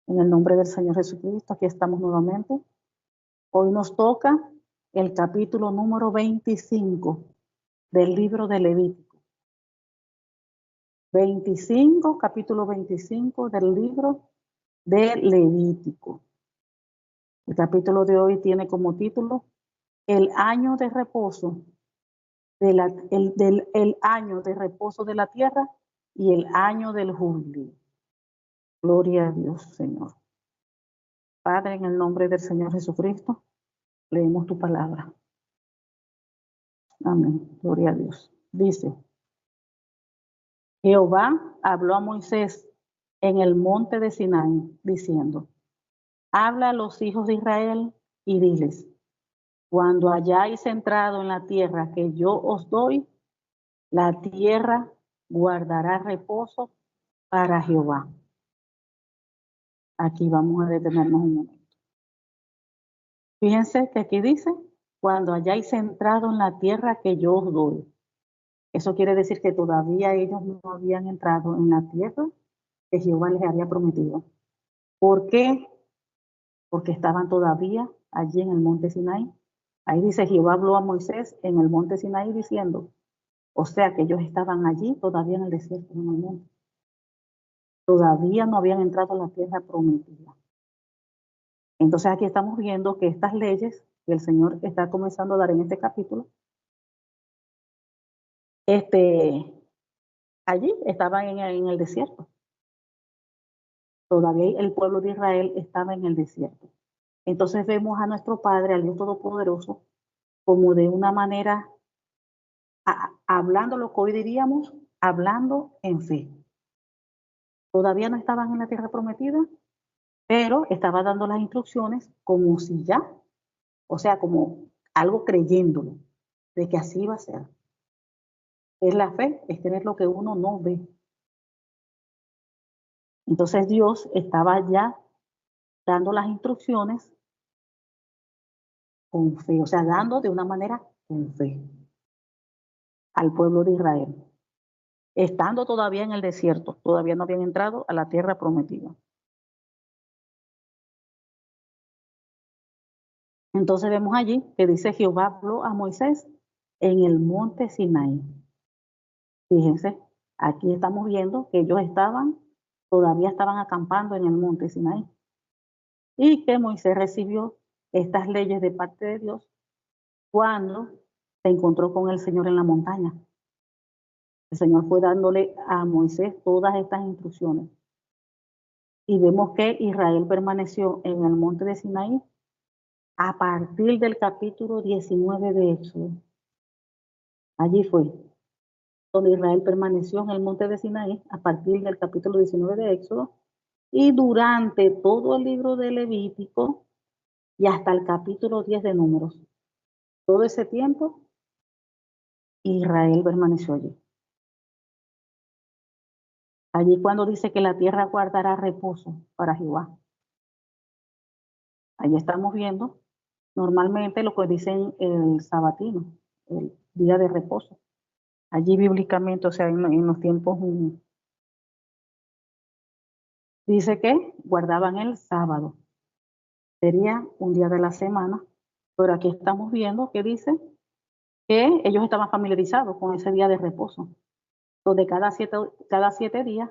En el nombre del Señor Jesucristo, aquí estamos nuevamente. Hoy nos toca el capítulo número 25 del libro de Levítico. Capítulo 25 del libro de Levítico. El capítulo de hoy tiene como título el año de reposo el año de reposo de la tierra y el año del júbilo. Gloria a Dios, Señor. Padre, en el nombre del Señor Jesucristo, leemos tu palabra. Amén. Gloria a Dios. Dice: Jehová habló a Moisés en el monte de Sinaí, diciendo: habla a los hijos de Israel y diles: cuando hayáis entrado en la tierra que yo os doy, la tierra guardará reposo para Jehová. Aquí vamos a detenernos un momento. Fíjense que aquí dice: cuando hayáis entrado en la tierra que yo os doy. Eso quiere decir que todavía ellos no habían entrado en la tierra que Jehová les había prometido. ¿Por qué? Porque estaban todavía allí en el monte Sinaí. Ahí dice: Jehová habló a Moisés en el monte Sinaí diciendo, o sea que ellos estaban allí todavía en el desierto, en el monte. Todavía no habían entrado a la tierra prometida. Entonces aquí estamos viendo que estas leyes que el Señor está comenzando a dar en este capítulo, allí estaban en el desierto. Todavía el pueblo de Israel estaba en el desierto. Entonces vemos a nuestro Padre, al Dios Todopoderoso, como de una manera, hablando lo que hoy diríamos, hablando en fe. Todavía no estaban en la tierra prometida, pero estaba dando las instrucciones como si ya, o sea, como algo creyéndolo, de que así va a ser. Es la fe, es tener lo que uno no ve. Entonces Dios estaba ya dando las instrucciones con fe, o sea, dando de una manera con fe al pueblo de Israel, estando todavía en el desierto, todavía no habían entrado a la tierra prometida. Entonces vemos allí que dice: Jehová habló a Moisés en el monte Sinaí. Fíjense, aquí estamos viendo que ellos todavía estaban acampando en el monte Sinaí. Y que Moisés recibió estas leyes de parte de Dios cuando se encontró con el Señor en la montaña. El Señor fue dándole a Moisés todas estas instrucciones. Y vemos que Israel permaneció en el monte de Sinaí a partir del capítulo 19 de Éxodo. Allí fue donde Israel permaneció en el monte de Sinaí a partir del capítulo 19 de Éxodo y durante todo el libro de Levítico y hasta el capítulo 10 de Números. Todo ese tiempo Israel permaneció allí. Allí cuando dice que la tierra guardará reposo para Jehová. Allí estamos viendo normalmente lo que dicen el sabatino, el día de reposo. Allí bíblicamente, o sea, en los tiempos, dice que guardaban el sábado. Sería un día de la semana, pero aquí estamos viendo que dice que ellos estaban familiarizados con ese día de reposo. Donde cada siete días,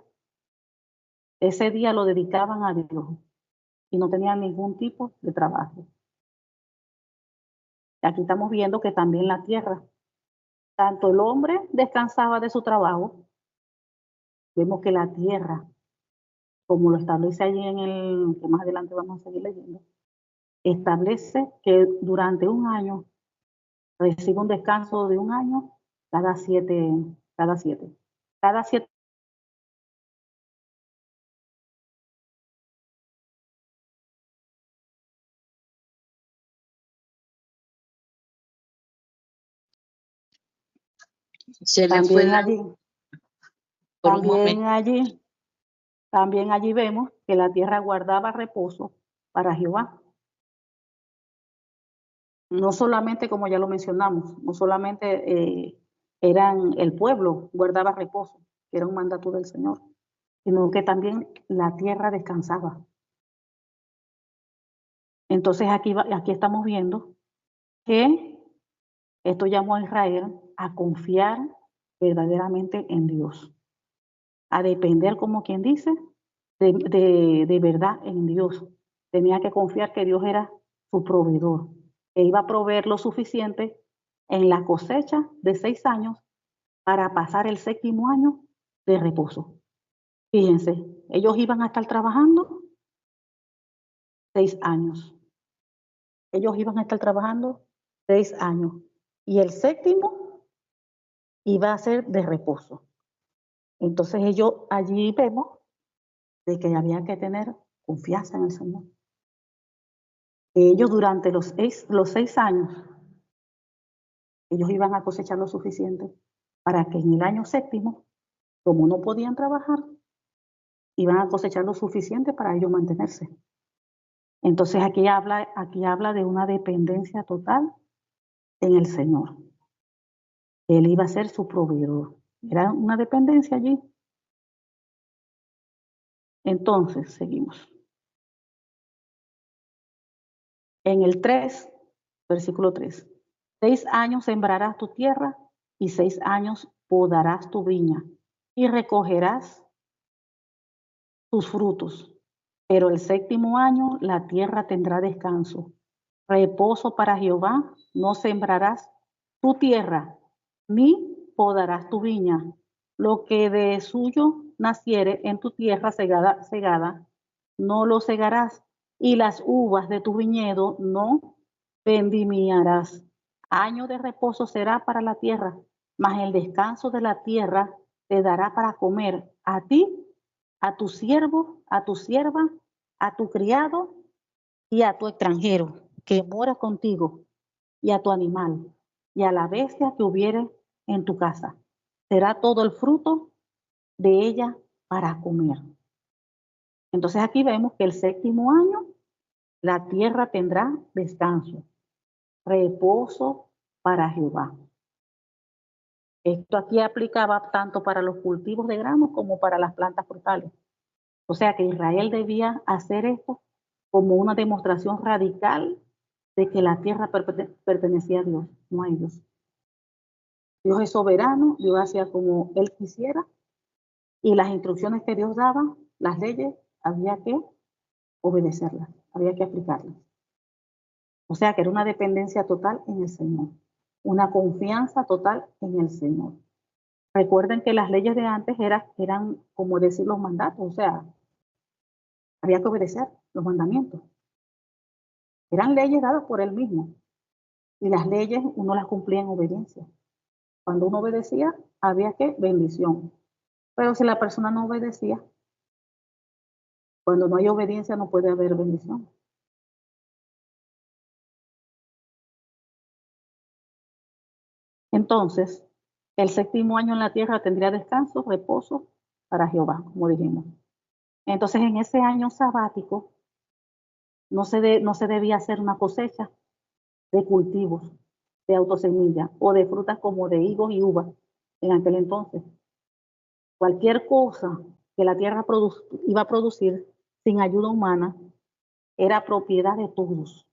ese día lo dedicaban a Dios y no tenían ningún tipo de trabajo. Aquí estamos viendo que también la tierra, tanto el hombre descansaba de su trabajo, vemos que la tierra, como lo establece allí que más adelante vamos a seguir leyendo, establece que durante un año recibe un descanso de un año cada siete. Se le fue También allí vemos que la tierra guardaba reposo para Jehová. No solamente, como ya lo mencionamos, no solamente eran el pueblo guardaba reposo, que era un mandato del Señor, sino que también la tierra descansaba. Entonces aquí estamos viendo que esto llamó a Israel a confiar verdaderamente en Dios, a depender, como quien dice, de verdad en Dios. Tenía que confiar que Dios era su proveedor, que iba a proveer lo suficiente en la cosecha de 6 años para pasar el 7º año de reposo. Fíjense, ellos iban a estar trabajando 6 años. Ellos iban a estar trabajando 6 años. Y el 7º iba a ser de reposo. Entonces ellos allí vemos de que había que tener confianza en el Señor. Ellos durante los 6 años, ellos iban a cosechar lo suficiente para que en el año 7º, como no podían trabajar, iban a cosechar lo suficiente para ellos mantenerse. Entonces aquí habla de una dependencia total en el Señor. Él iba a ser su proveedor. Era una dependencia allí. Entonces, seguimos. En el 3, versículo 3. 6 años sembrarás tu tierra y 6 años podarás tu viña y recogerás tus frutos. Pero el 7º año la tierra tendrá descanso. Reposo para Jehová, no sembrarás tu tierra, ni podarás tu viña. Lo que de suyo naciere en tu tierra segada, no lo segarás, y las uvas de tu viñedo no vendimiarás. Año de reposo será para la tierra, mas el descanso de la tierra te dará para comer a ti, a tu siervo, a tu sierva, a tu criado y a tu extranjero que mora contigo, y a tu animal, y a la bestia que hubiere en tu casa. Será todo el fruto de ella para comer. Entonces aquí vemos que el 7º año la tierra tendrá descanso, reposo para Jehová. Esto aquí aplicaba tanto para los cultivos de grano como para las plantas frutales. O sea que Israel debía hacer esto como una demostración radical de que la tierra pertenecía a Dios, no a ellos. Dios es soberano, Dios hacía como Él quisiera, y las instrucciones que Dios daba, las leyes, había que obedecerlas, había que aplicarlas. O sea que era una dependencia total en el Señor, una confianza total en el Señor. Recuerden que las leyes de antes eran como decir los mandatos, o sea, había que obedecer los mandamientos. Eran leyes dadas por Él mismo, y las leyes uno las cumplía en obediencia. Cuando uno obedecía, había que bendición. Pero si la persona no obedecía, cuando no hay obediencia no puede haber bendición. Entonces, el 7º año en la tierra tendría descanso, reposo para Jehová, como dijimos. Entonces, en ese año sabático no se debía hacer una cosecha de cultivos, de autosemilla o de frutas como de higos y uvas en aquel entonces. Cualquier cosa que la tierra iba a producir sin ayuda humana era propiedad de todos.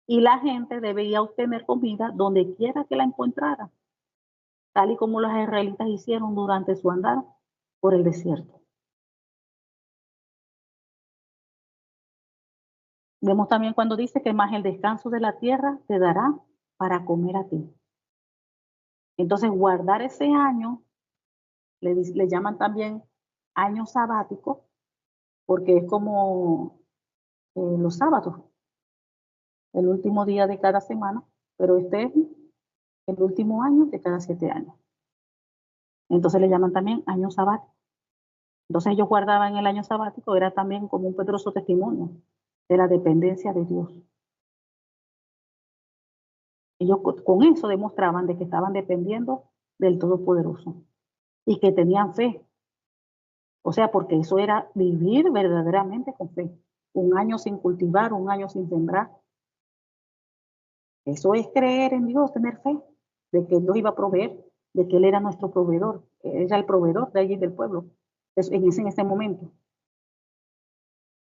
Y la gente debía obtener comida donde quiera que la encontrara, tal y como los israelitas hicieron durante su andar por el desierto. Vemos también cuando dice que más el descanso de la tierra te dará para comer a ti. Entonces, guardar ese año, le llaman también año sabático, porque es como los sábados, el último día de cada semana, pero este es el último año de cada 7 años. Entonces le llaman también año sabático. Entonces ellos guardaban el año sabático, era también como un poderoso testimonio de la dependencia de Dios. Ellos con eso demostraban de que estaban dependiendo del Todopoderoso y que tenían fe. O sea, porque eso era vivir verdaderamente con fe. Un año sin cultivar, un año sin sembrar. Eso es creer en Dios, tener fe de que Dios iba a proveer, de que Él era nuestro proveedor, que era el proveedor de allí del pueblo, en ese momento.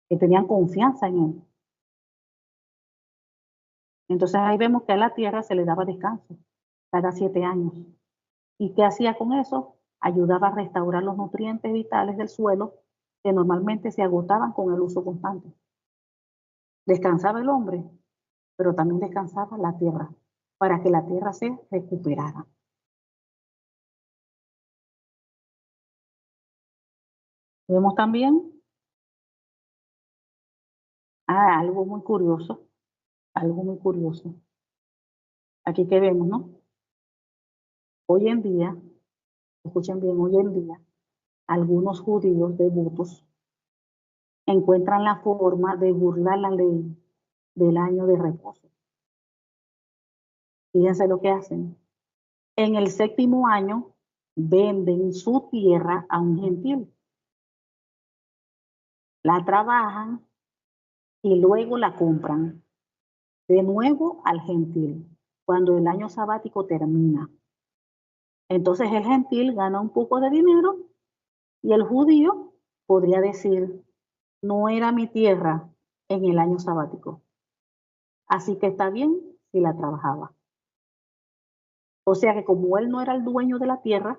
Que tenían confianza en Él. Entonces ahí vemos que a la tierra se le daba descanso cada 7 años. ¿Y qué hacía con eso? Ayudaba a restaurar los nutrientes vitales del suelo que normalmente se agotaban con el uso constante. Descansaba el hombre, pero también descansaba la tierra, para que la tierra se recuperara. Vemos también algo muy curioso, algo muy curioso. Aquí que vemos, ¿no? Hoy en día, escuchen bien, hoy en día, algunos judíos devotos encuentran la forma de burlar la ley del año de reposo. Fíjense lo que hacen. En el 7º año venden su tierra a un gentil. La trabajan y luego la compran de nuevo al gentil cuando el año sabático termina. Entonces el gentil gana un poco de dinero y el judío podría decir, no era mi tierra en el año sabático, así que está bien si la trabajaba. O sea que como él no era el dueño de la tierra,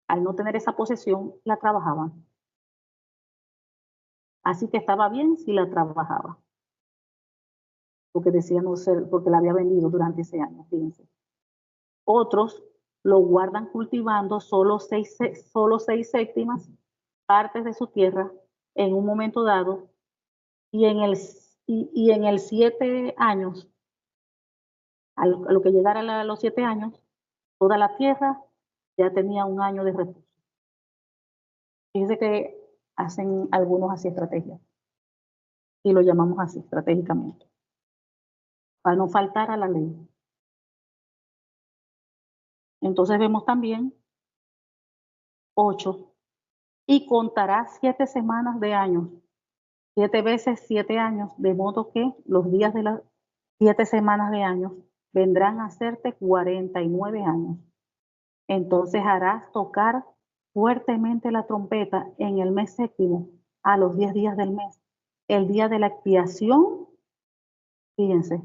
al no tener esa posesión, la trabajaban. Así que estaba bien si la trabajaba, porque decía no ser, porque la había vendido durante ese año, fíjense. Otros lo guardan cultivando solo 6/7 partes de su tierra en un momento dado y en el 7 años, a lo que llegara a los 7 años, toda la tierra ya tenía un año de reposo. Fíjense que hacen algunos así estrategias y lo llamamos así estratégicamente, para no faltar a la ley. Entonces vemos también 8 y contará 7 semanas de años, 7 veces 7 años, de modo que los días de las 7 semanas de años vendrán a hacerte 49 años. Entonces harás tocar fuertemente la trompeta en el mes 7º a los 10 días del mes, el día de la expiación, fíjense.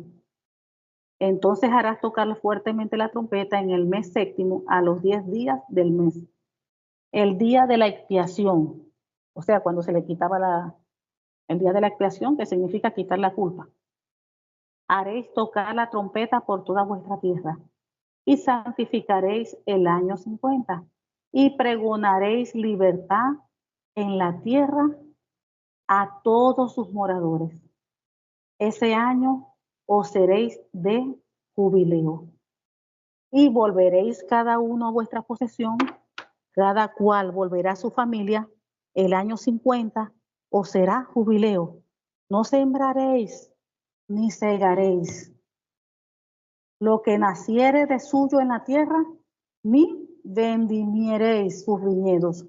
Entonces harás tocar fuertemente la trompeta en el mes 7º a los 10 días del mes, el día de la expiación, o sea, cuando se le quitaba el día de la expiación, que significa quitar la culpa. Haréis tocar la trompeta por toda vuestra tierra y santificaréis el año 50 y pregonaréis libertad en la tierra a todos sus moradores. Ese año os seréis de jubileo y volveréis cada uno a vuestra posesión, cada cual volverá a su familia. El año 50 os será jubileo. No sembraréis ni segaréis. Lo que naciere de suyo en la tierra, ni vendimiereis sus viñedos,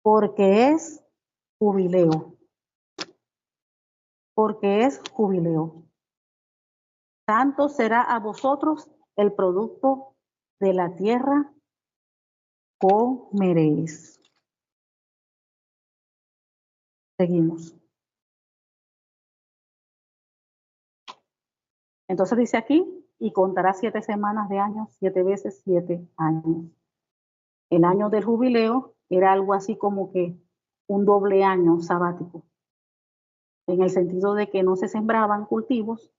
porque es jubileo. Porque es jubileo. Tanto será a vosotros el producto de la tierra, comeréis. Seguimos. Entonces dice aquí, y contará 7 semanas de años, 7 veces 7 años. El año del jubileo era algo así como que un doble año sabático, en el sentido de que no se sembraban cultivos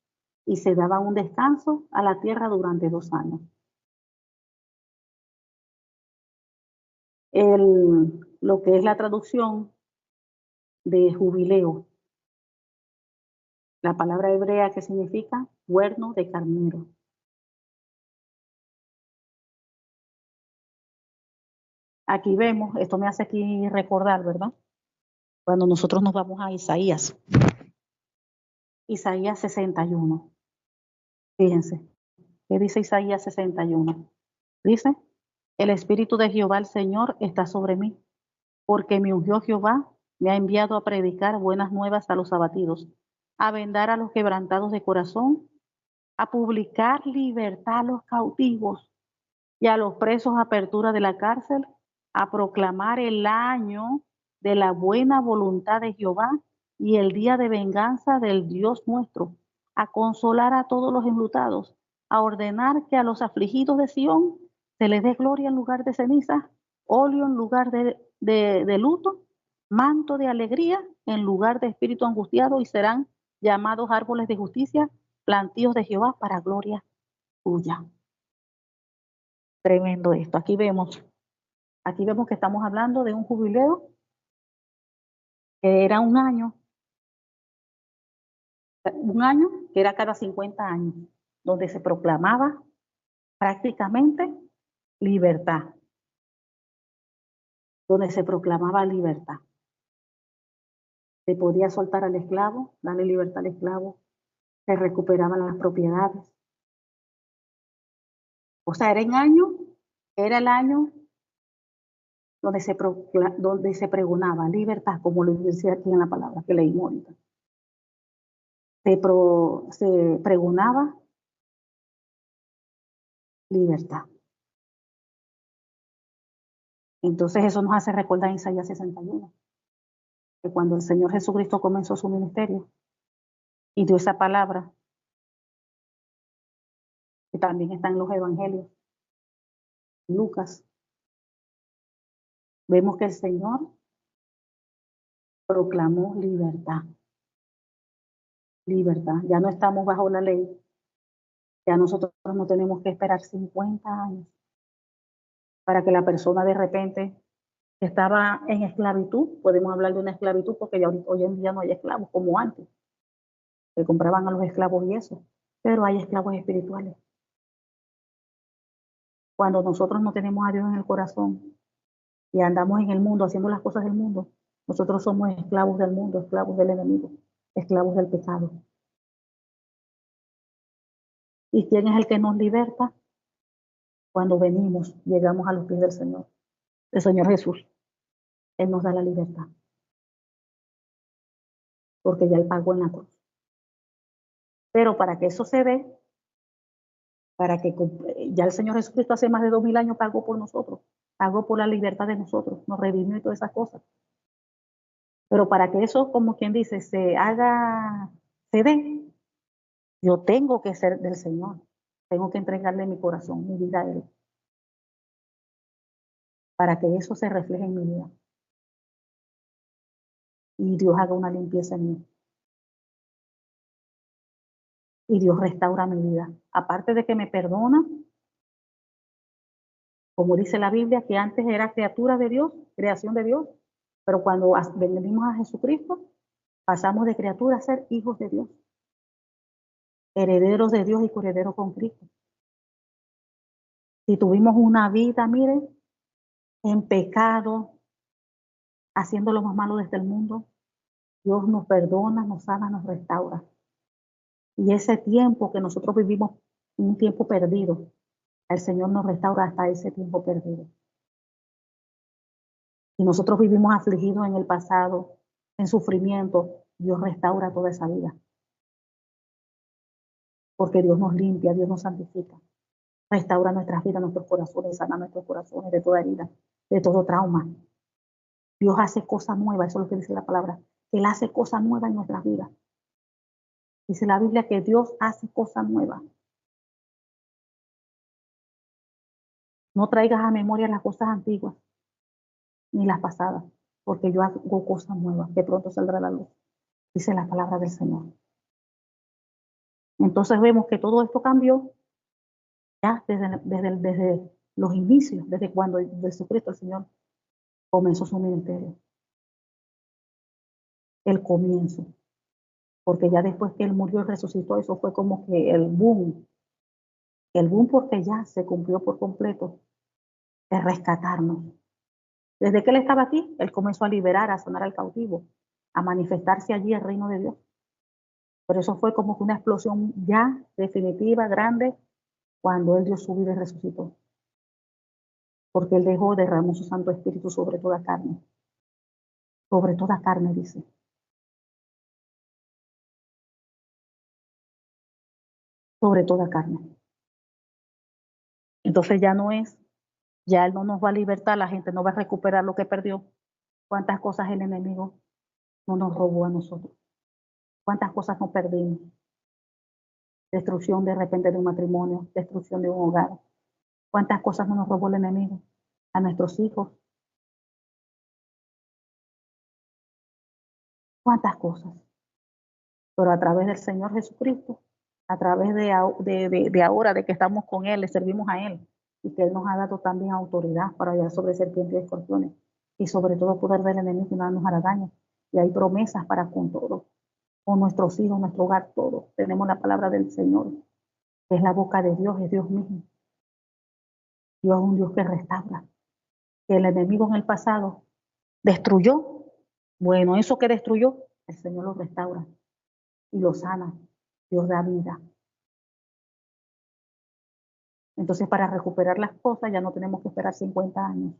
y se daba un descanso a la tierra durante 2 años. Lo que es la traducción de jubileo, la palabra hebrea que significa cuerno de carnero. Aquí vemos, esto me hace aquí recordar, ¿verdad? Cuando nosotros nos vamos a Isaías 61. Fíjense, ¿qué dice Isaías 61? Dice, el Espíritu de Jehová el Señor está sobre mí, porque me ungió Jehová, me ha enviado a predicar buenas nuevas a los abatidos, a vendar a los quebrantados de corazón, a publicar libertad a los cautivos y a los presos apertura de la cárcel, a proclamar el año de la buena voluntad de Jehová y el día de venganza del Dios nuestro, a consolar a todos los enlutados, a ordenar que a los afligidos de Sión se les dé gloria en lugar de ceniza, óleo en lugar de luto, manto de alegría en lugar de espíritu angustiado, y serán llamados árboles de justicia, plantíos de Jehová para gloria tuya. Tremendo esto. Aquí vemos que estamos hablando de un jubileo que era un año que era cada 50 años, donde se proclamaba prácticamente libertad, donde se proclamaba libertad. Se podía soltar al esclavo, darle libertad al esclavo, se recuperaban las propiedades. O sea, era el año donde se pregonaba libertad, como lo dice aquí en la palabra que leímos ahorita. Se pregonaba libertad. Entonces eso nos hace recordar en Isaías 61, que cuando el Señor Jesucristo comenzó su ministerio y dio esa palabra, que también está en los evangelios, Lucas, vemos que el Señor proclamó libertad. Libertad. Ya no estamos bajo la ley. Ya nosotros no tenemos que esperar 50 años para que la persona de repente que estaba en esclavitud, podemos hablar de una esclavitud porque ya hoy en día no hay esclavos como antes, que compraban a los esclavos y eso, pero hay esclavos espirituales. Cuando nosotros no tenemos a Dios en el corazón y andamos en el mundo haciendo las cosas del mundo, nosotros somos esclavos del mundo, esclavos del enemigo, esclavos del pecado. ¿Y quién es el que nos liberta? Cuando llegamos a los pies del Señor, el Señor Jesús. Él nos da la libertad, porque ya Él pagó en la cruz. Pero para que eso se dé, para que ya el Señor Jesucristo hace más de 2000 años pagó por nosotros, pagó por la libertad de nosotros, nos redimió y todas esas cosas. Pero para que eso, como quien dice, se dé, yo tengo que ser del Señor, tengo que entregarle mi corazón, mi vida a Él, para que eso se refleje en mi vida. Y Dios haga una limpieza en mí. Y Dios restaura mi vida. Aparte de que me perdona, como dice la Biblia, que antes era criatura de Dios, creación de Dios, pero cuando venimos a Jesucristo, pasamos de criatura a ser hijos de Dios, herederos de Dios y coherederos con Cristo. Si tuvimos una vida, miren, en pecado, haciendo lo más malo desde el mundo, Dios nos perdona, nos sana, nos restaura. Y ese tiempo que nosotros vivimos, un tiempo perdido, el Señor nos restaura hasta ese tiempo perdido. Si nosotros vivimos afligidos en el pasado, en sufrimiento, Dios restaura toda esa vida. Porque Dios nos limpia, Dios nos santifica. Restaura nuestras vidas, nuestros corazones, sana nuestros corazones de toda herida, de todo trauma. Dios hace cosas nuevas, eso es lo que dice la palabra. Él hace cosas nuevas en nuestras vidas. Dice la Biblia que Dios hace cosas nuevas. No traigas a memoria las cosas antiguas, ni las pasadas, porque yo hago cosas nuevas, que pronto saldrá la luz. Dice la palabra del Señor. Entonces vemos que todo esto cambió ya desde los inicios, desde cuando Jesucristo, el Señor, comenzó su ministerio. El comienzo. Porque ya después que Él murió y resucitó, eso fue como que el boom. El boom porque ya se cumplió por completo de rescatarnos. Desde que Él estaba aquí, Él comenzó a liberar, a sanar al cautivo, a manifestarse allí el reino de Dios. Pero eso fue como que una explosión ya definitiva, grande, cuando Él dio su vida y resucitó. Porque Él derramó su Santo Espíritu sobre toda carne. Sobre toda carne, dice. Sobre toda carne. Entonces ya Él no nos va a libertar, la gente no va a recuperar lo que perdió. ¿Cuántas cosas el enemigo no nos robó a nosotros? ¿Cuántas cosas nos perdimos? destrucción de repente de un matrimonio, destrucción de un hogar. ¿Cuántas cosas no nos robó el enemigo? A nuestros hijos. ¿Cuántas cosas? Pero a través del Señor Jesucristo, a través de ahora, de que estamos con Él, le servimos a Él, y que Él nos ha dado también autoridad para hallar sobre serpientes y escorpiones, y sobre todo poder del enemigo y no nos hará daño. Y hay promesas para con todos, con nuestros hijos, nuestro hogar, todos. Tenemos la palabra del Señor, que es la boca de Dios, es Dios mismo. Dios es un Dios que restaura. Que el enemigo en el pasado destruyó. Bueno, eso que destruyó, el Señor lo restaura y lo sana. Dios da vida. Entonces, para recuperar las cosas ya no tenemos que esperar 50 años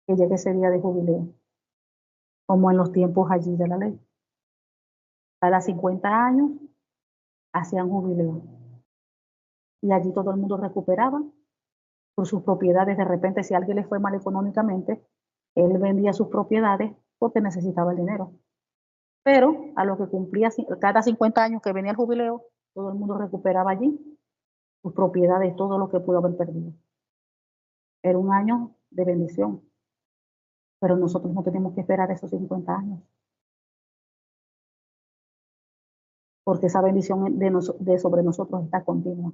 que llegue ese día de jubileo, como en los tiempos allí de la ley. Cada 50 años hacían jubileo. Y allí todo el mundo recuperaba por sus propiedades. De repente, si a alguien le fue mal económicamente, él vendía sus propiedades porque necesitaba el dinero. Pero a lo que cumplía cada 50 años que venía el jubileo, todo el mundo recuperaba allí sus propiedades, todo lo que pudo haber perdido. Era un año de bendición. Pero nosotros no tenemos que esperar esos 50 años. Porque esa bendición de sobre nosotros está continua.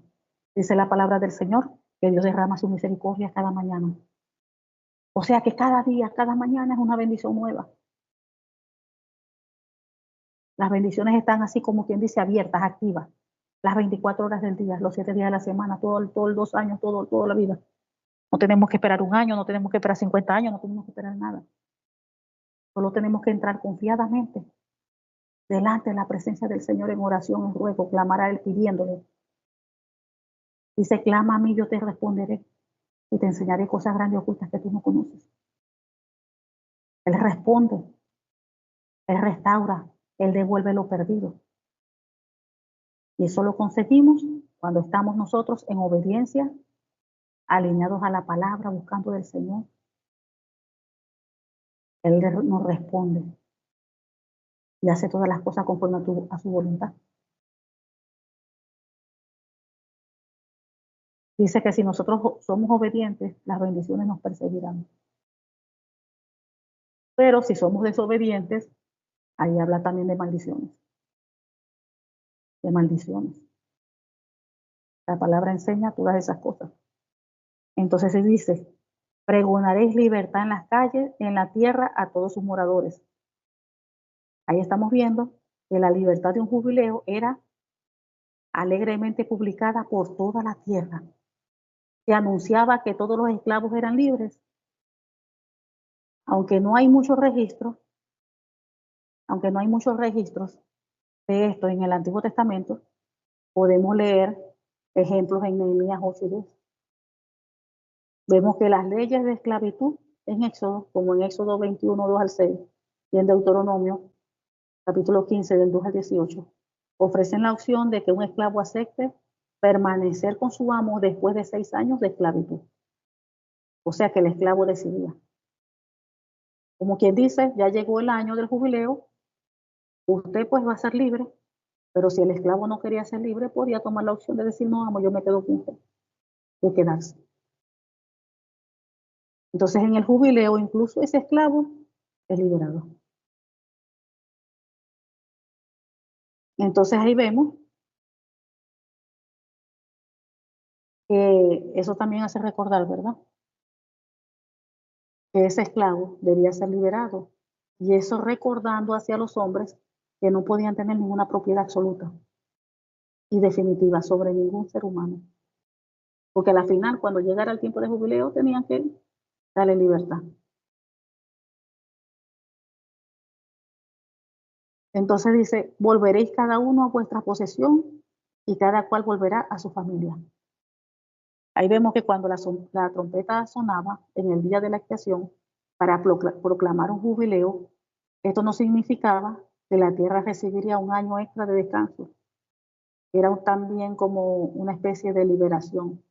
Dice la palabra del Señor, que Dios derrama su misericordia cada mañana. O sea que cada día, cada mañana es una bendición nueva. Las bendiciones están así como quien dice abiertas, activas. Las 24 horas del día, los 7 días de la semana, todo el 2 años, toda la vida. No tenemos que esperar un año, no tenemos que esperar 50 años, no tenemos que esperar nada. Solo tenemos que entrar confiadamente delante de la presencia del Señor en oración, en ruego, clamar a Él pidiéndole. Dice, clama a mí, yo te responderé y te enseñaré cosas grandes y ocultas que tú no conoces. Él responde, Él restaura, Él devuelve lo perdido. Y eso lo conseguimos cuando estamos nosotros en obediencia, alineados a la palabra, buscando del Señor. Él nos responde y hace todas las cosas conforme a su voluntad. Dice que si nosotros somos obedientes, las bendiciones nos perseguirán. Pero si somos desobedientes, ahí habla también de maldiciones. De maldiciones. La palabra enseña todas esas cosas. Entonces se dice, pregonaréis libertad en las calles, en la tierra, a todos sus moradores. Ahí estamos viendo que la libertad de un jubileo era alegremente publicada por toda la tierra. Se anunciaba que todos los esclavos eran libres. Aunque no hay muchos registros, de esto en el Antiguo Testamento, podemos leer ejemplos en Nehemías 8 y 10. Vemos que las leyes de esclavitud en Éxodo, como en Éxodo 21, 2 al 6, y en Deuteronomio, capítulo 15, del 2 al 18, ofrecen la opción de que un esclavo acepte permanecer con su amo después de 6 años de esclavitud. O sea que el esclavo decidía. Como quien dice, ya llegó el año del jubileo, usted pues va a ser libre, pero si el esclavo no quería ser libre, podía tomar la opción de decir, no, amo, yo me quedo con usted, de quedarse. Entonces en el jubileo, incluso ese esclavo es liberado. Entonces ahí vemos que eso también hace recordar, ¿verdad? Que ese esclavo debía ser liberado. Y eso recordando hacia los hombres que no podían tener ninguna propiedad absoluta y definitiva sobre ningún ser humano. Porque al final, cuando llegara el tiempo de jubileo, tenían que darle libertad. Entonces dice, volveréis cada uno a vuestra posesión y cada cual volverá a su familia. Ahí vemos que cuando la trompeta sonaba en el día de la expiación para proclamar un jubileo, esto no significaba que la tierra recibiría un año extra de descanso. Era también como una especie de liberación.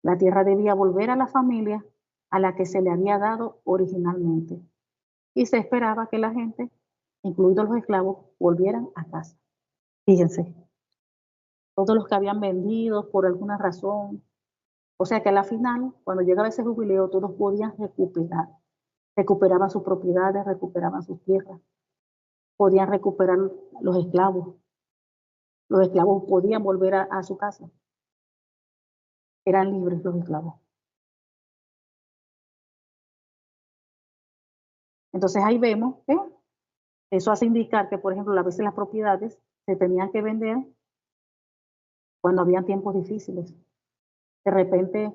La tierra debía volver a la familia a la que se le había dado originalmente. Y se esperaba que la gente, incluidos los esclavos, volvieran a casa. Fíjense, todos los que habían vendido por alguna razón. O sea que a la final, cuando llegaba ese jubileo, todos podían recuperar. Recuperaban sus propiedades, recuperaban sus tierras, podían recuperar los esclavos. Los esclavos podían volver a su casa. Eran libres los esclavos. Entonces ahí vemos que eso hace indicar que, por ejemplo, a veces las propiedades se tenían que vender cuando habían tiempos difíciles. De repente,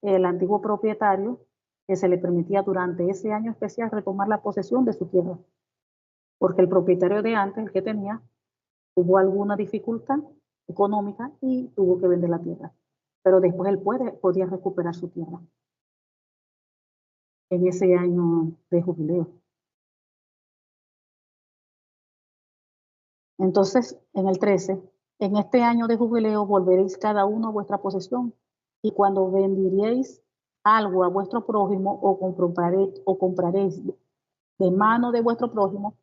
el antiguo propietario, que se le permitía durante ese año especial retomar la posesión de su tierra, porque el propietario de antes, el que tenía, tuvo alguna dificultad económica y tuvo que vender la tierra. Pero después él podía recuperar su tierra en ese año de jubileo. Entonces, en el 13, en este año de jubileo volveréis cada uno a vuestra posesión, y cuando vendiréis algo a vuestro prójimo o compraréis de mano de vuestro prójimo,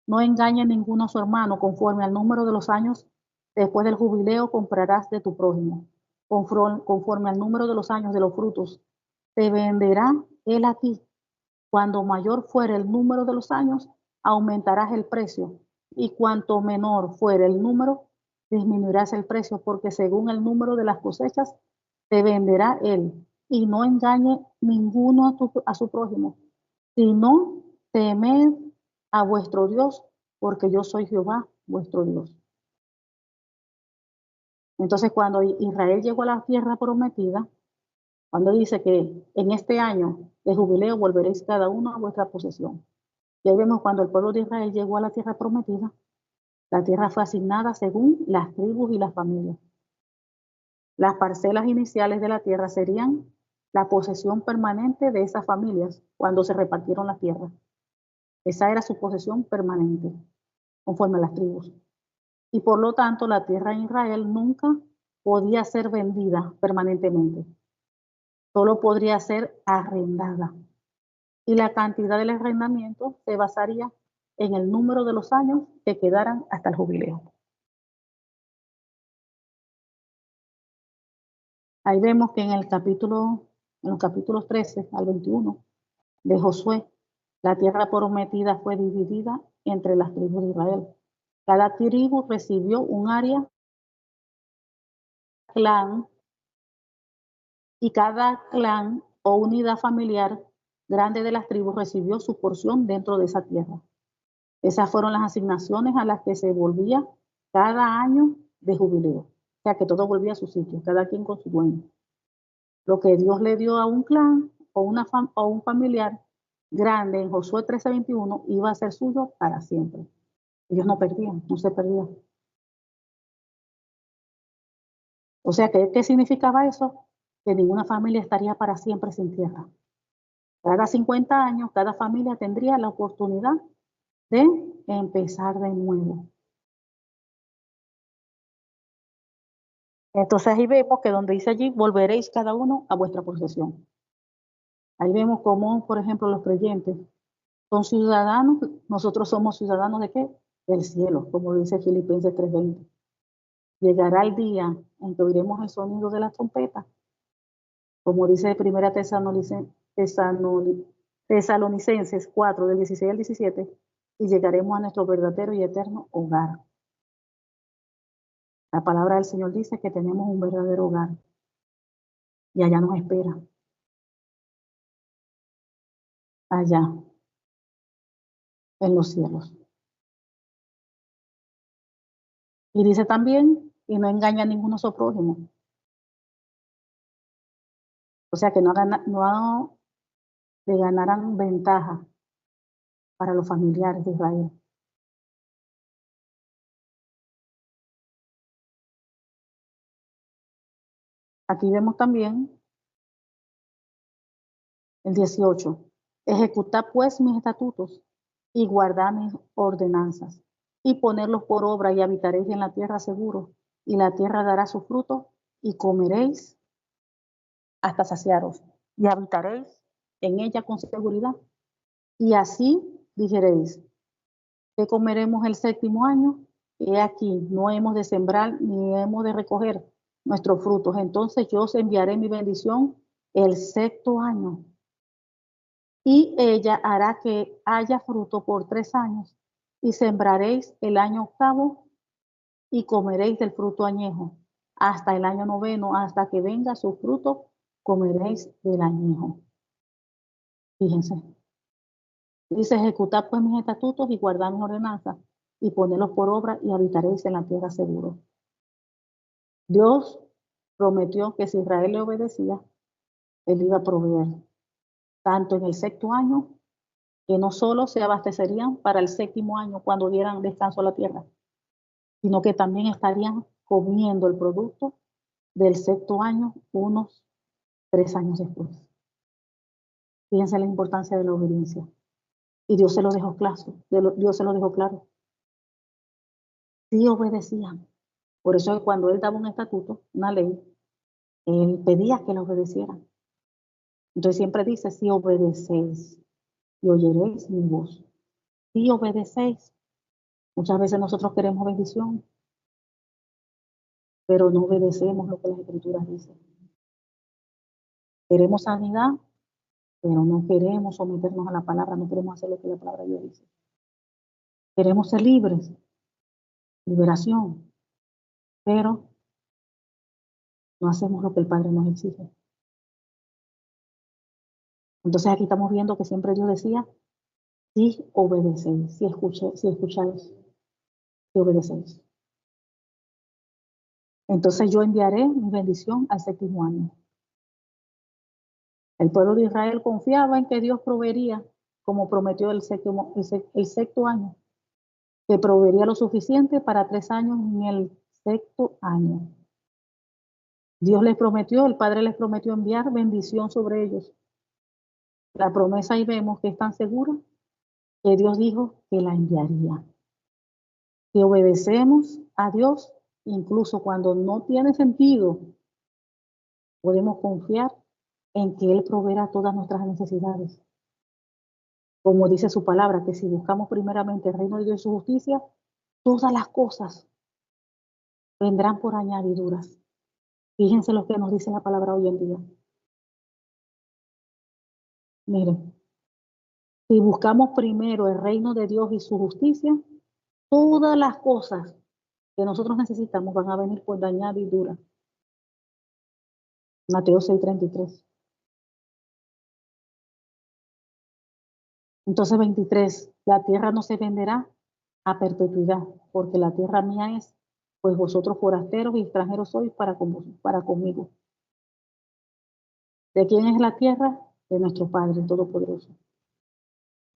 no engañe ninguno a su hermano. Conforme al número de los años después del jubileo comprarás de tu prójimo. Conforme al número de los años de los frutos te venderá él a ti. Cuando mayor fuere el número de los años, aumentarás el precio, y cuanto menor fuere el número, disminuirás el precio, porque según el número de las cosechas te venderá él. Y no engañe ninguno a su prójimo, sino temed a vuestro Dios, porque yo soy Jehová, vuestro Dios. Entonces, cuando Israel llegó a la tierra prometida, cuando dice que en este año de jubileo volveréis cada uno a vuestra posesión. Y ahí vemos cuando el pueblo de Israel llegó a la tierra prometida, la tierra fue asignada según las tribus y las familias. Las parcelas iniciales de la tierra serían la posesión permanente de esas familias cuando se repartieron las tierras. Esa era su posesión permanente, conforme a las tribus. Y por lo tanto, la tierra en Israel nunca podía ser vendida permanentemente. Solo podría ser arrendada. Y la cantidad del arrendamiento se basaría en el número de los años que quedaran hasta el jubileo. Ahí vemos que en los capítulos 13 al 21 de Josué, la tierra prometida fue dividida entre las tribus de Israel. Cada tribu recibió un área, clan, y cada clan o unidad familiar grande de las tribus recibió su porción dentro de esa tierra. Esas fueron las asignaciones a las que se volvía cada año de jubileo. O sea que todo volvía a su sitio, cada quien con su dueño. Lo que Dios le dio a un clan o un familiar grande en Josué 13:21 iba a ser suyo para siempre. Ellos no perdían, no se perdían. O sea, ¿qué significaba eso? Que ninguna familia estaría para siempre sin tierra. Cada 50 años, cada familia tendría la oportunidad de empezar de nuevo. Entonces ahí vemos que donde dice allí, volveréis cada uno a vuestra posesión. Ahí vemos cómo, por ejemplo, los creyentes son ciudadanos. Nosotros somos ciudadanos ¿de qué? Del cielo, como dice Filipenses 3:20. Llegará el día en que oiremos el sonido de la trompeta, como dice Primera Tesalonicenses 4, del 16 al 17, y llegaremos a nuestro verdadero y eterno hogar. La palabra del Señor dice que tenemos un verdadero hogar y allá nos espera. Allá, en los cielos. Y dice también, y no engaña a ninguno a su prójimo. O sea que no le ganarán ventaja para los familiares de Israel. Aquí vemos también el 18. Ejecutad pues mis estatutos y guardad mis ordenanzas, y ponerlos por obra, y habitaréis en la tierra seguro, y la tierra dará su fruto, y comeréis hasta saciaros, y habitaréis en ella con seguridad. Y así dijeréis, ¿qué comeremos el séptimo año? he aquí, no hemos de sembrar ni hemos de recoger nuestros frutos. Entonces yo os enviaré mi bendición el sexto año, y ella hará que haya fruto por 3 años, y sembraréis el año octavo y comeréis del fruto añejo. Hasta el año noveno, hasta que venga su fruto, comeréis del añejo. Fíjense. Dice, ejecutad pues mis estatutos y guardad mis ordenanzas y ponedlos por obra y habitaréis en la tierra seguro. Dios prometió que si Israel le obedecía, él iba a proveer, tanto en el sexto año, que no solo se abastecerían para el séptimo año cuando dieran descanso a la tierra, sino que también estarían comiendo el producto del sexto año unos 3 años después. Fíjense la importancia de la obediencia. Y Dios se lo dejó claro. Dios se lo dejó claro. Sí obedecían. Por eso es cuando él daba un estatuto, una ley, él pedía que la obedecieran. Entonces siempre dice, si obedecéis y oyeréis mi voz. Si obedecéis. Muchas veces nosotros queremos bendición, pero no obedecemos lo que las escrituras dicen. Queremos sanidad, pero no queremos someternos a la palabra, no queremos hacer lo que la palabra de Dios dice. Queremos ser libres, liberación, pero no hacemos lo que el Padre nos exige. Entonces aquí estamos viendo que siempre Dios decía, si obedecéis, si escucháis, si obedecéis. Entonces yo enviaré mi bendición al séptimo año. El pueblo de Israel confiaba en que Dios proveería, como prometió el sexto año, que proveería lo suficiente para 3 años en el sexto año. Dios les prometió, el Padre les prometió enviar bendición sobre ellos. La promesa ahí vemos que es tan segura que Dios dijo que la enviaría. Que obedecemos a Dios, incluso cuando no tiene sentido, podemos confiar en que Él proveerá todas nuestras necesidades. Como dice su palabra, que si buscamos primeramente el reino de Dios y su justicia, todas las cosas vendrán por añadiduras. Fíjense lo que nos dice la palabra hoy en día. Miren, si buscamos primero el reino de Dios y su justicia, todas las cosas que nosotros necesitamos van a venir por añadidura. Mateo 6:33. Entonces 23, la tierra no se venderá a perpetuidad, porque la tierra mía es, pues vosotros forasteros y extranjeros sois para conmigo. ¿De quién es la tierra? De nuestro Padre Todopoderoso.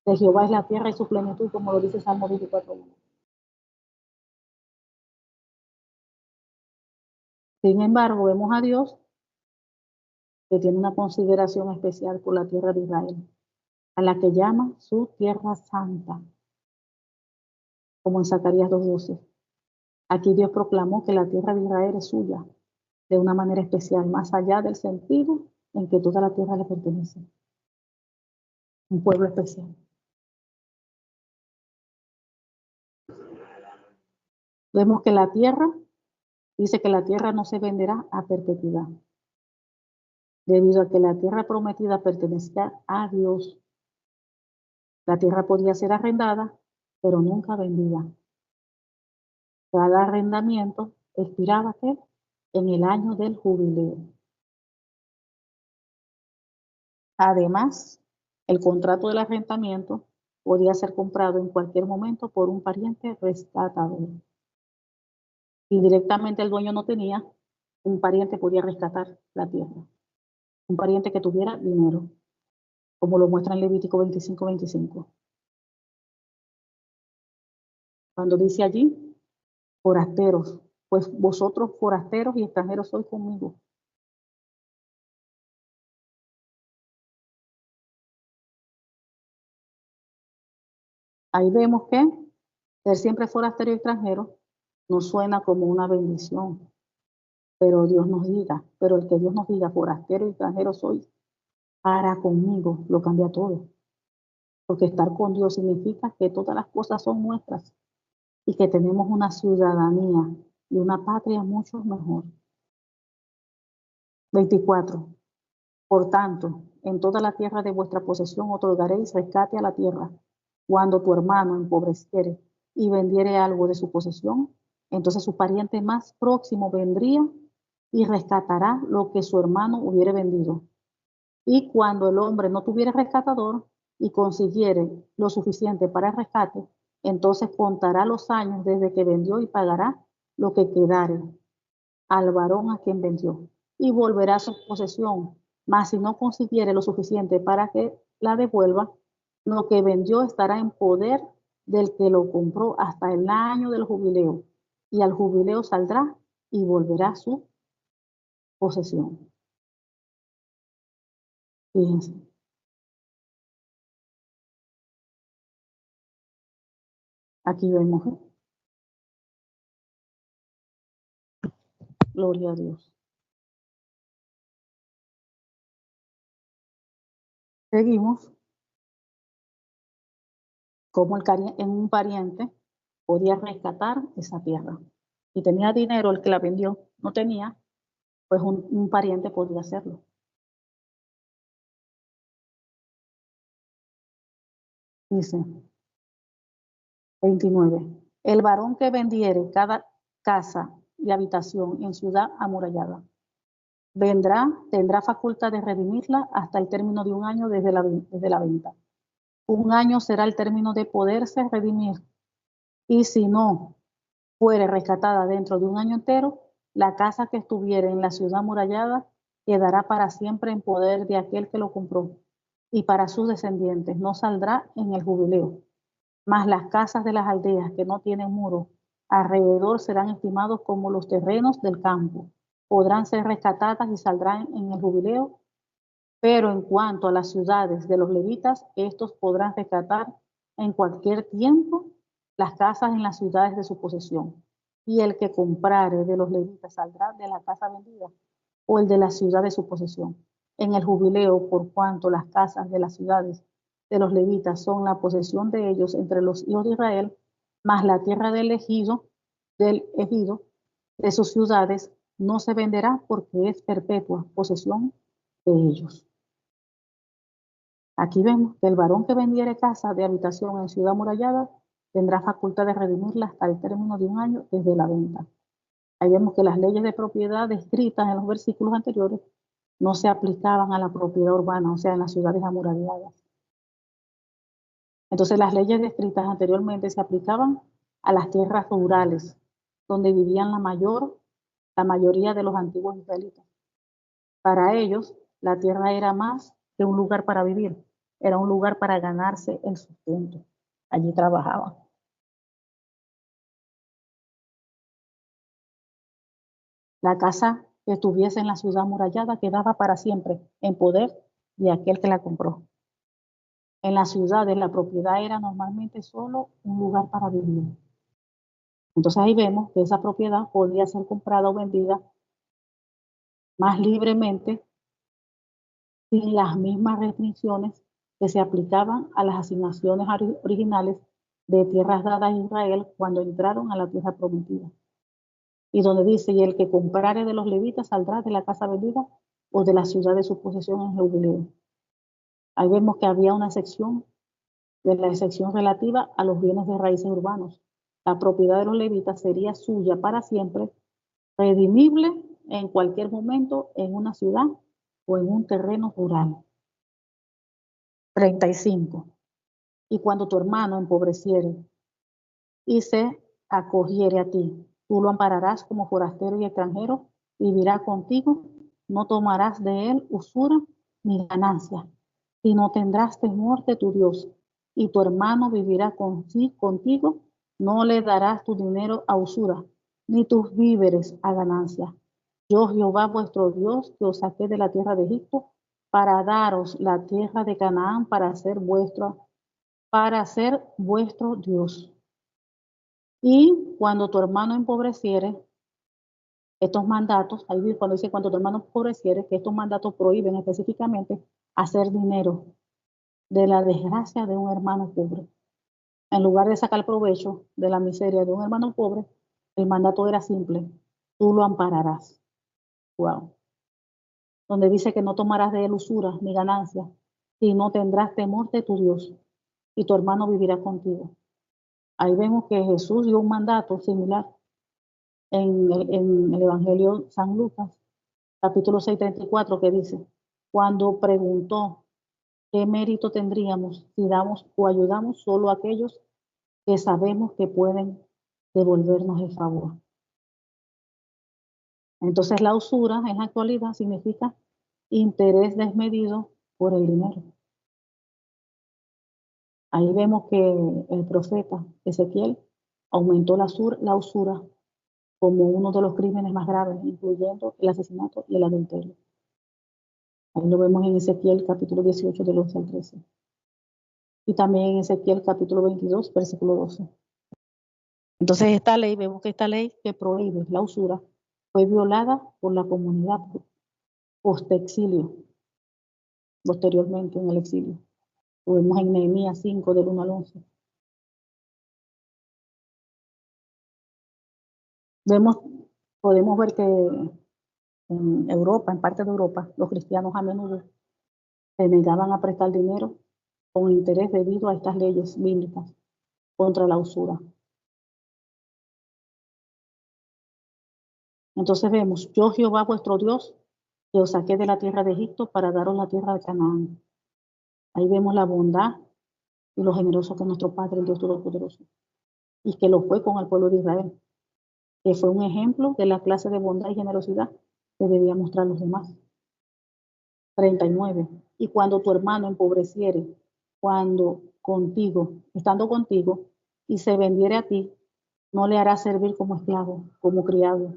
De Jehová es la tierra y su plenitud, como lo dice Salmo 24:1. Sin embargo, vemos a Dios que tiene una consideración especial por la tierra de Israel, a la que llama su tierra santa, como en Zacarías 2:12. Aquí Dios proclamó que la tierra de Israel es suya, de una manera especial, más allá del sentido en que toda la tierra le pertenece. Un pueblo especial. Vemos que la tierra, dice que la tierra no se venderá a perpetuidad, debido a que la tierra prometida pertenecía a Dios. La tierra podía ser arrendada, pero nunca vendida. Cada arrendamiento expiraba ¿qué? En el año del jubileo. Además, el contrato del arrendamiento podía ser comprado en cualquier momento por un pariente rescatador. Si directamente el dueño no tenía, un pariente podía rescatar la tierra. Un pariente que tuviera dinero, como lo muestra en Levítico 25:25. Cuando dice allí, forasteros, pues vosotros forasteros y extranjeros sois conmigo. Ahí vemos que ser siempre forastero y extranjero nos suena como una bendición, pero el que Dios nos diga, forastero y extranjero sois, para conmigo, lo cambia todo. Porque estar con Dios significa que todas las cosas son nuestras. y que tenemos una ciudadanía y una patria mucho mejor. 24. Por tanto, en toda la tierra de vuestra posesión otorgaréis rescate a la tierra. Cuando tu hermano empobreciere y vendiere algo de su posesión, entonces su pariente más próximo vendría y rescatará lo que su hermano hubiere vendido. Y cuando el hombre no tuviere rescatador y consiguiere lo suficiente para el rescate, entonces contará los años desde que vendió y pagará lo que quedare al varón a quien vendió y volverá a su posesión. Mas si no consiguiere lo suficiente para que la devuelva, lo que vendió estará en poder del que lo compró hasta el año del jubileo, y al jubileo saldrá y volverá a su posesión. Fíjense. Aquí vemos, ¿eh? Gloria a Dios. Seguimos. Como un pariente podía rescatar esa tierra. Si tenía dinero el que la vendió, no tenía, pues un pariente podía hacerlo. Dice 29. El varón que vendiere cada casa y habitación en ciudad amurallada, tendrá facultad de redimirla hasta el término de un año desde la venta. Un año será el término de poderse redimir. Y si no fuere rescatada dentro de un año entero, la casa que estuviere en la ciudad amurallada quedará para siempre en poder de aquel que lo compró, y para sus descendientes no saldrá en el jubileo. Mas las casas de las aldeas que no tienen muro alrededor serán estimados como los terrenos del campo. Podrán ser rescatadas y saldrán en el jubileo, pero en cuanto a las ciudades de los levitas, estos podrán rescatar en cualquier tiempo las casas en las ciudades de su posesión. Y el que comprare de los levitas saldrá de la casa vendida o el de la ciudad de su posesión. En el jubileo, por cuanto las casas de las ciudades de los levitas son la posesión de ellos entre los hijos de Israel, más la tierra del ejido, de sus ciudades, no se venderá porque es perpetua posesión de ellos. Aquí vemos que el varón que vendiere casa de habitación en ciudad amurallada tendrá facultad de redimirla hasta el término de un año desde la venta. Ahí vemos que las leyes de propiedad descritas en los versículos anteriores no se aplicaban a la propiedad urbana, o sea, en las ciudades amuralladas. Entonces las leyes descritas anteriormente se aplicaban a las tierras rurales, donde vivían la mayoría de los antiguos israelitas. Para ellos, la tierra era más que un lugar para vivir, era un lugar para ganarse el sustento. Allí trabajaban. La casa que estuviese en la ciudad amurallada quedaba para siempre en poder de aquel que la compró. En las ciudades la propiedad era normalmente solo un lugar para vivir. Entonces ahí vemos que esa propiedad podía ser comprada o vendida más libremente sin las mismas restricciones que se aplicaban a las asignaciones originales de tierras dadas a Israel cuando entraron a la tierra prometida. Y donde dice, y el que comprare de los levitas saldrá de la casa vendida o de la ciudad de su posesión en jubileo. Ahí vemos que había una sección de la excepción relativa a los bienes de raíces urbanos. La propiedad de los levitas sería suya para siempre, redimible en cualquier momento en una ciudad o en un terreno rural. 35. Y cuando tu hermano empobreciere y se acogiere a ti, tú lo ampararás como forastero y extranjero, vivirá contigo, no tomarás de él usura ni ganancia, sino tendrás temor de tu Dios, y tu hermano vivirá contigo, no le darás tu dinero a usura, ni tus víveres a ganancia. Yo, Jehová vuestro Dios, que os saqué de la tierra de Egipto, para daros la tierra de Canaán, para ser vuestro Dios. Y cuando tu hermano empobreciere, estos mandatos, ahí cuando dice cuando tu hermano empobreciere, que estos mandatos prohíben específicamente hacer dinero de la desgracia de un hermano pobre. En lugar de sacar provecho de la miseria de un hermano pobre, el mandato era simple: tú lo ampararás. Wow. Donde dice que no tomarás de él usura ni ganancia, sino tendrás temor de tu Dios, y tu hermano vivirá contigo. Ahí vemos que Jesús dio un mandato similar en el Evangelio San Lucas, capítulo 6:34, que dice: cuando preguntó qué mérito tendríamos si damos o ayudamos solo a aquellos que sabemos que pueden devolvernos el favor. Entonces la usura en la actualidad significa interés desmedido por el dinero. Ahí vemos que el profeta Ezequiel aumentó la usura como uno de los crímenes más graves, incluyendo el asesinato y el adulterio. Ahí lo vemos en Ezequiel capítulo 18 del 11 al 13. Y también en Ezequiel capítulo 22, versículo 12. Entonces esta ley, vemos que esta ley que prohíbe la usura fue violada por la comunidad post-exilio, posteriormente en el exilio. Lo vemos en Nehemías 5 del 1 al 11. Podemos ver que en Europa, en parte de Europa, los cristianos a menudo se negaban a prestar dinero con interés debido a estas leyes bíblicas contra la usura. Entonces vemos: yo Jehová vuestro Dios, que os saqué de la tierra de Egipto para daros la tierra de Canaán. Ahí vemos la bondad y lo generoso que es nuestro Padre, el Dios Todopoderoso, y que lo fue con el pueblo de Israel, que fue un ejemplo de la clase de bondad y generosidad que debía mostrar los demás. 39. Y cuando tu hermano empobreciere, estando contigo, y se vendiere a ti, no le harás servir como esclavo, como criado,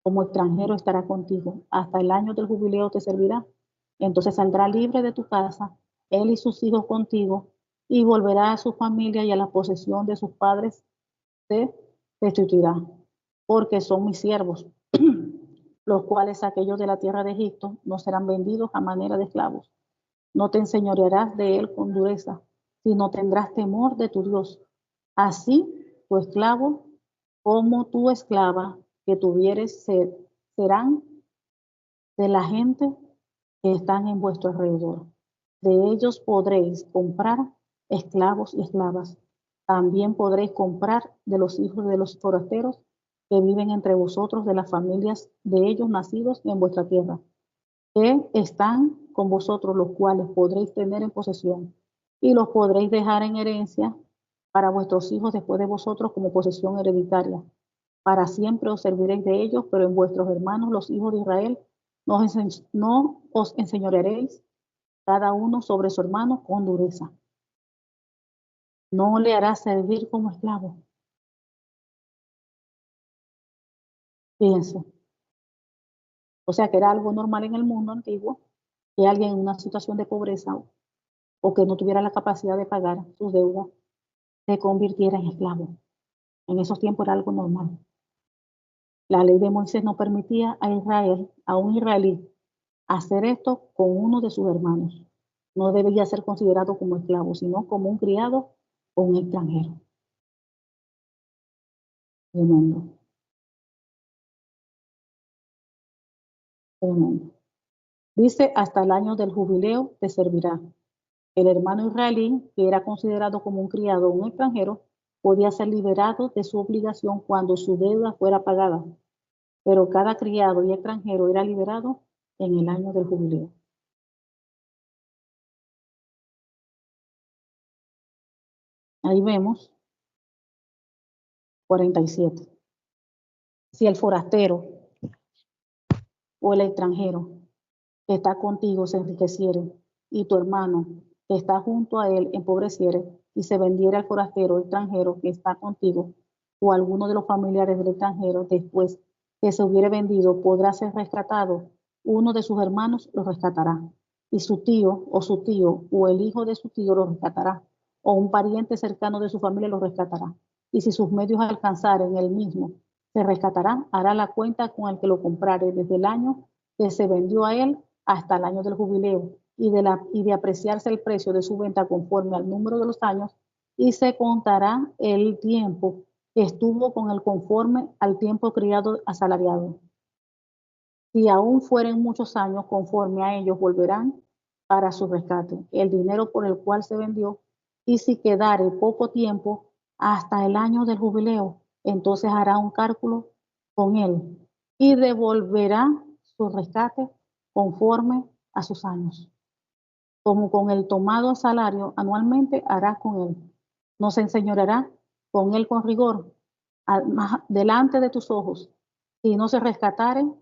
como extranjero estará contigo. Hasta el año del jubileo te servirá. Entonces saldrá libre de tu casa, él y sus hijos contigo, y volverá a su familia y a la posesión de sus padres te restituirá, porque son mis siervos, los cuales aquellos de la tierra de Egipto no serán vendidos a manera de esclavos. No te enseñorearás de él con dureza, sino tendrás temor de tu Dios. Así tu esclavo como tu esclava que tuvieres serán de la gente que están en vuestro alrededor. De ellos podréis comprar esclavos y esclavas. También podréis comprar de los hijos de los forasteros que viven entre vosotros, de las familias de ellos nacidos en vuestra tierra, que están con vosotros, los cuales podréis tener en posesión, y los podréis dejar en herencia para vuestros hijos después de vosotros como posesión hereditaria. Para siempre os serviréis de ellos, pero en vuestros hermanos, los hijos de Israel, no os enseñorearéis cada uno sobre su hermano con dureza. No le harás servir como esclavo. Fíjense. O sea que era algo normal en el mundo antiguo que alguien en una situación de pobreza o que no tuviera la capacidad de pagar sus deudas se convirtiera en esclavo. En esos tiempos era algo normal. La ley de Moisés no permitía a un israelí, hacer esto con uno de sus hermanos. No debía ser considerado como esclavo, sino como un criado o un extranjero. Tremendo. Tremendo. Dice: hasta el año del jubileo te servirá. El hermano israelí, que era considerado como un criado o un extranjero, podía ser liberado de su obligación cuando su deuda fuera pagada, pero cada criado y extranjero era liberado en el año del jubileo. Ahí vemos 47. Si el forastero o el extranjero que está contigo se enriqueciere, y tu hermano que está junto a él empobreciere, y se vendiera al forastero o extranjero que está contigo, o alguno de los familiares del extranjero, después que se hubiere vendido, podrá ser rescatado. Uno de sus hermanos lo rescatará, y su tío o el hijo de su tío lo rescatará, o un pariente cercano de su familia lo rescatará. Y si sus medios alcanzaren el mismo, se rescatará, hará la cuenta con el que lo comprare desde el año que se vendió a él hasta el año del jubileo, y de apreciarse el precio de su venta conforme al número de los años, y se contará el tiempo que estuvo con él conforme al tiempo criado asalariado. Si aún fueren muchos años, conforme a ellos volverán para su rescate, el dinero por el cual se vendió, y si quedare poco tiempo hasta el año del jubileo, entonces hará un cálculo con él y devolverá su rescate conforme a sus años. Como con el tomado salario anualmente hará con él. No se enseñoreará con él con rigor, delante de tus ojos. Si no se rescataren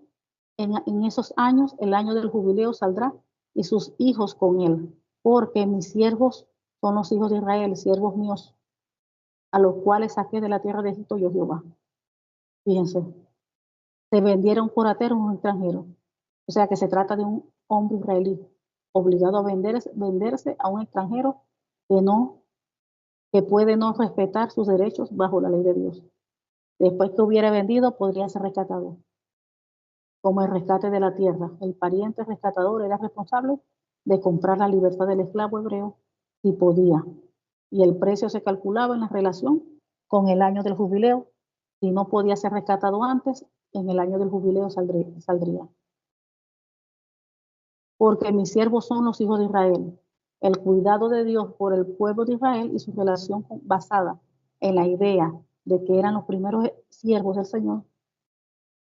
en esos años, el año del jubileo saldrá y sus hijos con él, porque mis siervos son los hijos de Israel, siervos míos, a los cuales saqué de la tierra de Egipto yo Jehová. Fíjense, se vendieron por ateros un extranjero. O sea que se trata de un hombre israelí obligado a venderse a un extranjero que puede no respetar sus derechos bajo la ley de Dios. Después que hubiera vendido, podría ser rescatado. Como el rescate de la tierra, el pariente rescatador era responsable de comprar la libertad del esclavo hebreo si podía, y el precio se calculaba en la relación con el año del jubileo. Si no podía ser rescatado antes, en el año del jubileo saldría. Porque mis siervos son los hijos de Israel. El cuidado de Dios por el pueblo de Israel y su relación basada en la idea de que eran los primeros siervos del Señor,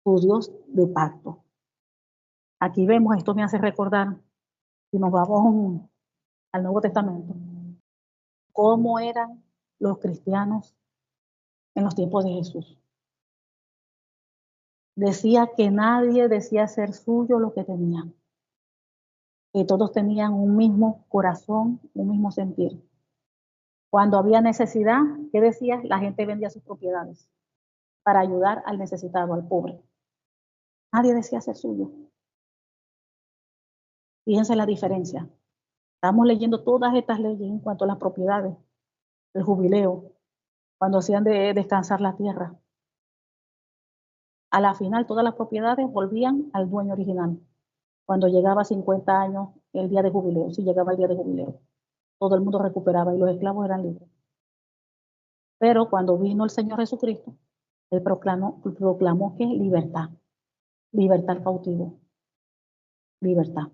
su Dios de pacto. Aquí vemos, esto me hace recordar, si nos vamos al Nuevo Testamento, cómo eran los cristianos en los tiempos de Jesús. Decía que nadie decía ser suyo lo que tenía, que todos tenían un mismo corazón, un mismo sentir. Cuando había necesidad, ¿qué decía? La gente vendía sus propiedades para ayudar al necesitado, al pobre. Nadie decía ser suyo. Fíjense la diferencia. Estamos leyendo todas estas leyes en cuanto a las propiedades, el jubileo, cuando hacían de descansar la tierra. A la final, todas las propiedades volvían al dueño original. Cuando llegaba a 50 años, el día de jubileo, si llegaba el día de jubileo, todo el mundo recuperaba y los esclavos eran libres. Pero cuando vino el Señor Jesucristo, Él proclamó que libertad, libertad al cautivo, libertad.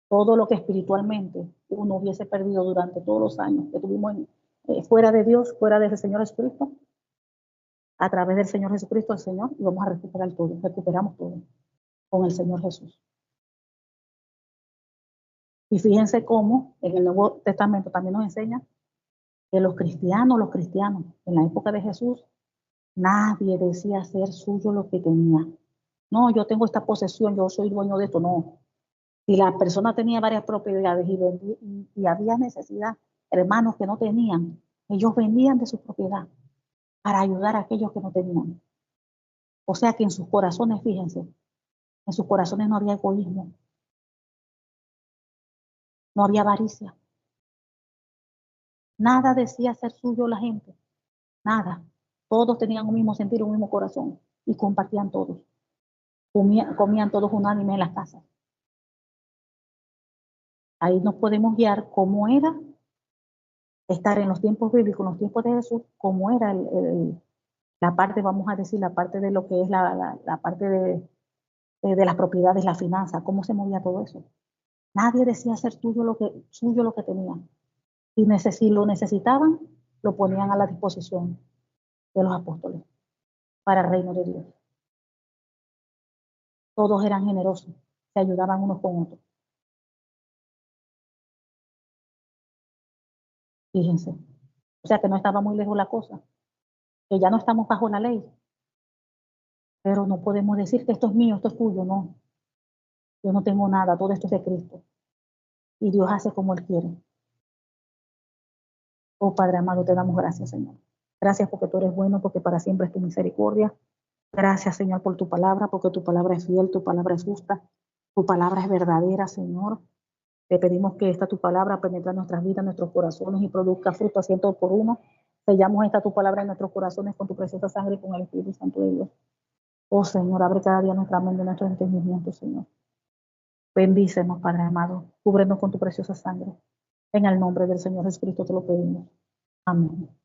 Todo lo que espiritualmente uno hubiese perdido durante todos los años que tuvimos fuera de Dios, fuera del Señor Jesucristo, a través del Señor Jesucristo, el Señor, y vamos a recuperar todo, recuperamos todo con el Señor Jesús. Y fíjense cómo en el Nuevo Testamento también nos enseña que los cristianos, en la época de Jesús, nadie decía ser suyo lo que tenía. No, yo tengo esta posesión, yo soy dueño de esto, no. Si la persona tenía varias propiedades y había necesidad, hermanos que no tenían, ellos vendían de su propiedad para ayudar a aquellos que no tenían. O sea que en sus corazones, fíjense, en sus corazones no había egoísmo, no había avaricia. Nada decía ser suyo la gente, nada. Todos tenían un mismo sentir, un mismo corazón y compartían todos. Comían todos unánimes en las casas. Ahí nos podemos guiar cómo era estar en los tiempos bíblicos, en los tiempos de Jesús, cómo era la parte, vamos a decir, la parte de lo que es la parte de las propiedades, la finanza, cómo se movía todo eso. Nadie decía ser suyo lo que tenían. Si lo necesitaban, lo ponían a la disposición de los apóstoles para el reino de Dios. Todos eran generosos, se ayudaban unos con otros. Fíjense. O sea que no estaba muy lejos la cosa, que ya no estamos bajo la ley, pero no podemos decir que esto es mío, esto es tuyo, no. Yo no tengo nada, todo esto es de Cristo. Y Dios hace como Él quiere. Oh Padre amado, te damos gracias, Señor. Gracias porque tú eres bueno, porque para siempre es tu misericordia. Gracias, Señor, por tu palabra, porque tu palabra es fiel, tu palabra es justa, tu palabra es verdadera, Señor. Te pedimos que esta tu palabra penetre en nuestras vidas, en nuestros corazones y produzca fruto a 100 por 1. Sellamos esta tu palabra en nuestros corazones con tu preciosa sangre y con el Espíritu Santo de Dios. Oh Señor, abre cada día nuestra mente y nuestro entendimiento, Señor. Bendícenos, Padre amado. Cúbrenos con tu preciosa sangre. En el nombre del Señor Jesucristo te lo pedimos. Amén.